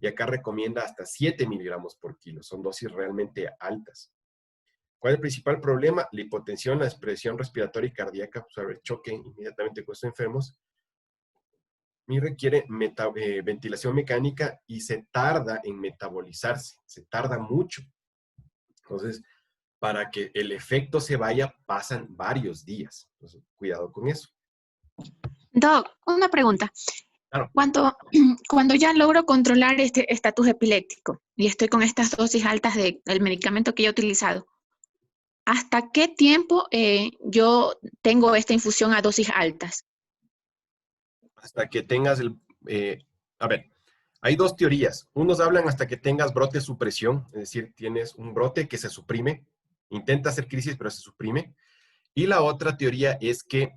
Y acá recomienda hasta 7 miligramos por kilo. Son dosis realmente altas. ¿Cuál es el principal problema? La hipotensión, la presión respiratoria y cardíaca, pues, el choque inmediatamente con estos enfermos. Y requiere ventilación mecánica y se tarda en metabolizarse. Se tarda mucho. Entonces, para que el efecto se vaya, pasan varios días. Entonces, cuidado con eso. Doc, una pregunta. Claro. Cuando ya logro controlar este estatus epiléptico y estoy con estas dosis altas del medicamento que yo he utilizado, ¿hasta qué tiempo yo tengo esta infusión a dosis altas? Hasta que tengas a ver, hay dos teorías. Unos hablan hasta que tengas brote supresión, es decir, tienes un brote que se suprime, intenta hacer crisis pero se suprime. Y la otra teoría es que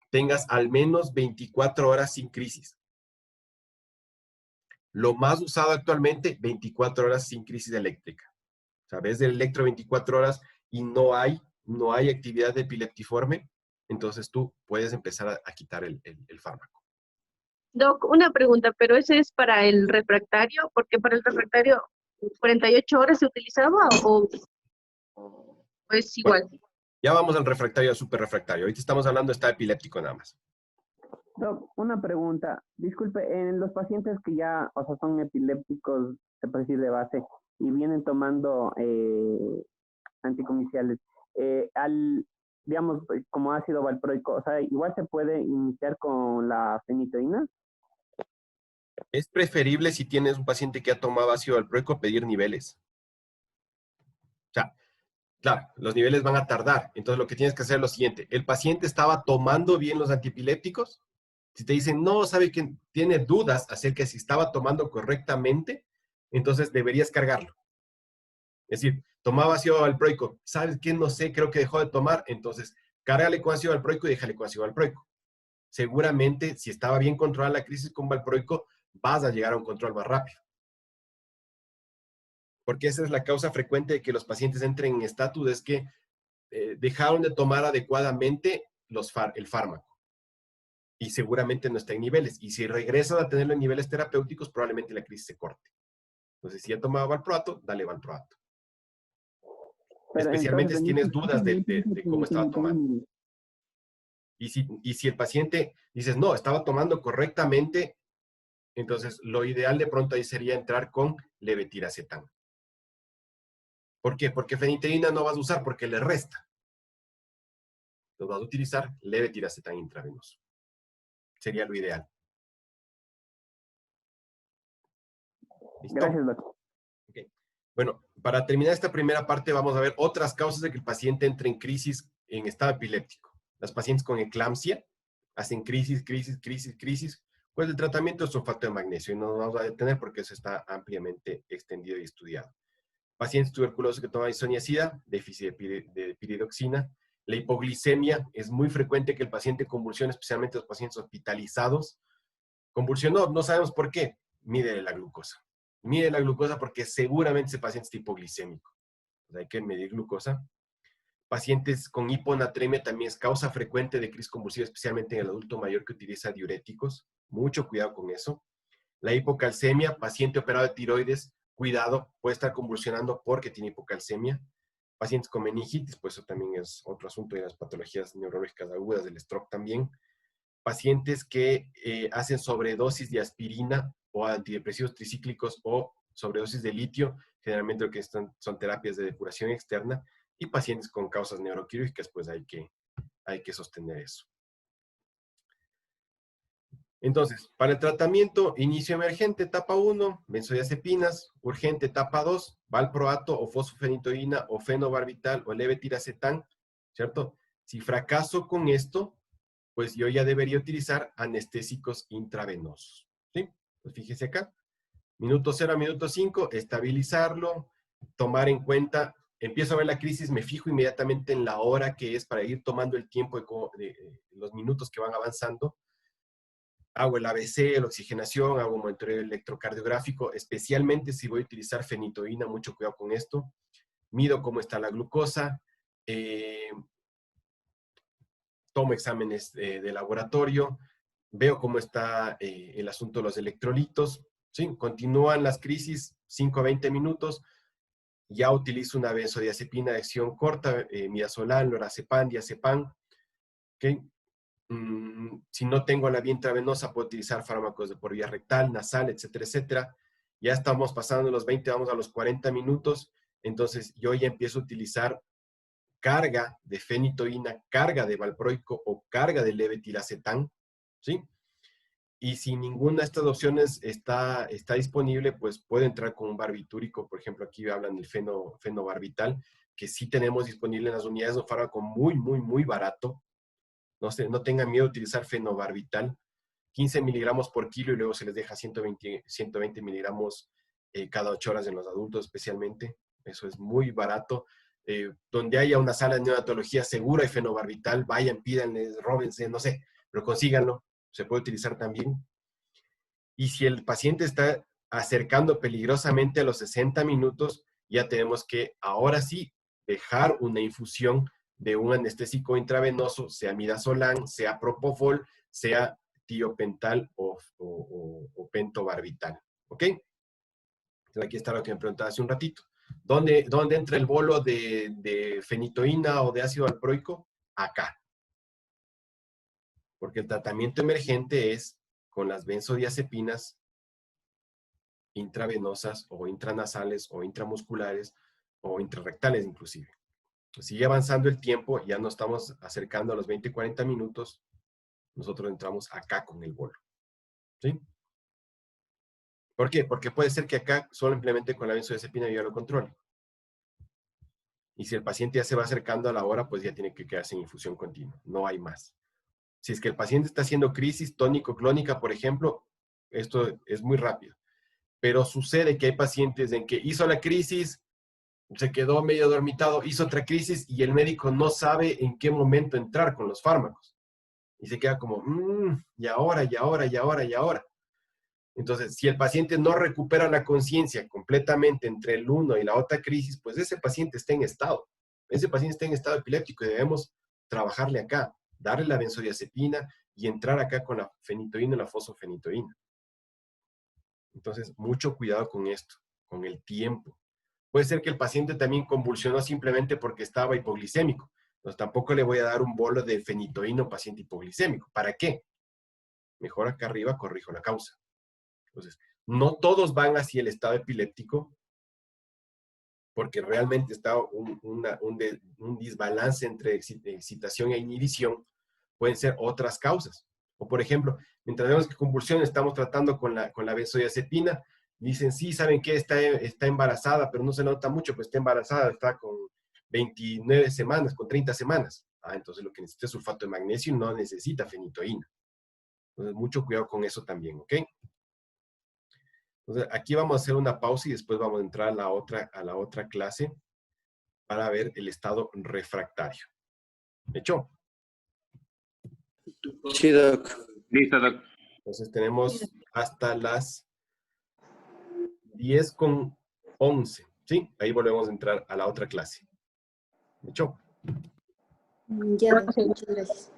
tengas al menos 24 horas sin crisis. Lo más usado actualmente, 24 horas sin crisis eléctrica. O sea, ves el electro 24 horas y no hay actividad epileptiforme, entonces tú puedes empezar a quitar el fármaco. Doc, una pregunta, pero ese es para el refractario, porque para el refractario 48 horas se utilizaba o es igual. Bueno, ya vamos al refractario, al superrefractario. Ahorita estamos hablando de estado epiléptico nada más. Doc, una pregunta. Disculpe, en los pacientes que ya, o sea, son epilépticos, se puede decir de base, y vienen tomando anticomiciales, digamos, como ácido valproico, o sea, igual se puede iniciar con la fenitoína. Es preferible si tienes un paciente que ha tomado ácido valproico pedir niveles. O sea, claro, los niveles van a tardar. Entonces lo que tienes que hacer es lo siguiente. ¿El paciente estaba tomando bien los antiepilépticos? Si te dicen, no, sabe que tiene dudas acerca de si estaba tomando correctamente, entonces deberías cargarlo. Es decir, tomaba ácido valproico. ¿Sabes qué? No sé, creo que dejó de tomar. Entonces, cárgale con ácido valproico y déjale con ácido valproico. Seguramente, si estaba bien controlada la crisis con valproico, vas a llegar a un control más rápido. Porque esa es la causa frecuente de que los pacientes entren en estatus, es que dejaron de tomar adecuadamente el fármaco. Y seguramente no está en niveles. Y si regresan a tenerlo en niveles terapéuticos, probablemente la crisis se corte. Entonces, si ya tomaba valproato, dale valproato. Pero especialmente si tienes dudas de cómo estaba tomando. Y si el paciente dices, no, estaba tomando correctamente, entonces lo ideal de pronto ahí sería entrar con levetiracetam. ¿Por qué? Porque fenitoína no vas a usar porque le resta. Entonces vas a utilizar levetiracetam intravenoso. Sería lo ideal. ¿Listo? Gracias, doctor. Okay. Bueno, para terminar esta primera parte vamos a ver otras causas de que el paciente entre en crisis en estado epiléptico. Las pacientes con eclampsia hacen crisis. Pues el tratamiento es sulfato de magnesio y no nos vamos a detener porque eso está ampliamente extendido y estudiado. Pacientes tuberculosos que toman isoniazida, déficit de piridoxina. La hipoglicemia, es muy frecuente que el paciente convulsione, especialmente los pacientes hospitalizados. Convulsionó, no sabemos por qué. Mide la glucosa. Mide la glucosa porque seguramente ese paciente está hipoglicémico. Pues hay que medir glucosa. Pacientes con hiponatremia también es causa frecuente de crisis convulsiva, especialmente en el adulto mayor que utiliza diuréticos. Mucho cuidado con eso. La hipocalcemia, paciente operado de tiroides, cuidado, puede estar convulsionando porque tiene hipocalcemia. Pacientes con meningitis, pues eso también es otro asunto de las patologías neurológicas agudas, del stroke también. Pacientes que hacen sobredosis de aspirina o antidepresivos tricíclicos o sobredosis de litio, generalmente lo que son terapias de depuración externa, y pacientes con causas neuroquirúrgicas, pues hay que sostener eso. Entonces, para el tratamiento, inicio emergente, etapa 1, benzodiazepinas, urgente, etapa 2, valproato o fosfenitoína o fenobarbital o levetiracetam, ¿cierto? Si fracaso con esto, pues yo ya debería utilizar anestésicos intravenosos, ¿sí? Pues fíjese acá, minuto 0 a minuto 5, estabilizarlo, tomar en cuenta, empiezo a ver la crisis, me fijo inmediatamente en la hora que es para ir tomando el tiempo de los minutos que van avanzando. Hago el ABC, la oxigenación, hago un monitoreo electrocardiográfico, especialmente si voy a utilizar fenitoína, mucho cuidado con esto. Mido cómo está la glucosa, tomo exámenes de laboratorio, veo cómo está el asunto de los electrolitos, ¿sí? Continúan las crisis, 5 a 20 minutos, ya utilizo una benzodiazepina de acción corta, midazolam, lorazepam, diazepam, ¿ok? Si no tengo la vía intravenosa, puedo utilizar fármacos de por vía rectal, nasal, etcétera, etcétera. Ya estamos pasando los 20, vamos a los 40 minutos, entonces yo ya empiezo a utilizar carga de fenitoína, carga de valproico o carga de levetiracetam, ¿sí? Y si ninguna de estas opciones está disponible, pues puedo entrar con un barbitúrico. Por ejemplo, aquí hablan del fenobarbital, que sí tenemos disponible en las unidades, un fármaco muy, muy, muy barato. No tengan miedo de utilizar fenobarbital, 15 miligramos por kilo y luego se les deja 120 miligramos cada 8 horas en los adultos especialmente. Eso es muy barato. Donde haya una sala de neonatología segura y fenobarbital, vayan, pídanle, róbense, no sé, pero consíganlo. Se puede utilizar también. Y si el paciente está acercando peligrosamente a los 60 minutos, ya tenemos que, ahora sí, dejar una infusión de un anestésico intravenoso, sea midazolam, sea propofol, sea tiopental o pentobarbital. ¿Ok? Entonces aquí está lo que me preguntaba hace un ratito. ¿Dónde entra el bolo de fenitoína o de ácido valproico? Acá. Porque el tratamiento emergente es con las benzodiazepinas intravenosas o intranasales o intramusculares o intrarrectales inclusive. Sigue avanzando el tiempo, ya nos estamos acercando a los 20 y 40 minutos, nosotros entramos acá con el bolo. ¿Sí? ¿Por qué? Porque puede ser que acá simplemente con la benzodiazepina yo ya lo controle. Y si el paciente ya se va acercando a la hora, pues ya tiene que quedarse en infusión continua. No hay más. Si es que el paciente está haciendo crisis tónico-clónica, por ejemplo, esto es muy rápido. Pero sucede que hay pacientes en que hizo la crisis, se quedó medio dormitado, hizo otra crisis y el médico no sabe en qué momento entrar con los fármacos. Y se queda como, y ahora, y ahora, y ahora, y ahora. Entonces, si el paciente no recupera la conciencia completamente entre el uno y la otra crisis, pues ese paciente está en estado. Ese paciente está en estado epiléptico y debemos trabajarle acá, darle la benzodiazepina y entrar acá con la fenitoína y la fosfenitoína. Entonces, mucho cuidado con esto, con el tiempo. Puede ser que el paciente también convulsionó simplemente porque estaba hipoglicémico. Entonces, tampoco le voy a dar un bolo de fenitoína a un paciente hipoglicémico. ¿Para qué? Mejor acá arriba corrijo la causa. Entonces, no todos van hacia el estado epiléptico porque realmente está un desbalance entre excitación e inhibición. Pueden ser otras causas. O, por ejemplo, mientras vemos que convulsión estamos tratando con la benzodiazepina, dicen, sí, ¿saben qué? Está embarazada, pero no se nota mucho, pues está embarazada, está con 29 semanas, con 30 semanas. Entonces lo que necesita es sulfato de magnesio y no necesita fenitoína. Entonces, mucho cuidado con eso también, ¿ok? Entonces, aquí vamos a hacer una pausa y después vamos a entrar a la otra clase para ver el estado refractario. ¿Hecho? Sí, doc. Listo, doc. Entonces tenemos hasta las 10:11, ¿sí? Ahí volvemos a entrar a la otra clase. ¿Hecho? Ya, muchas gracias.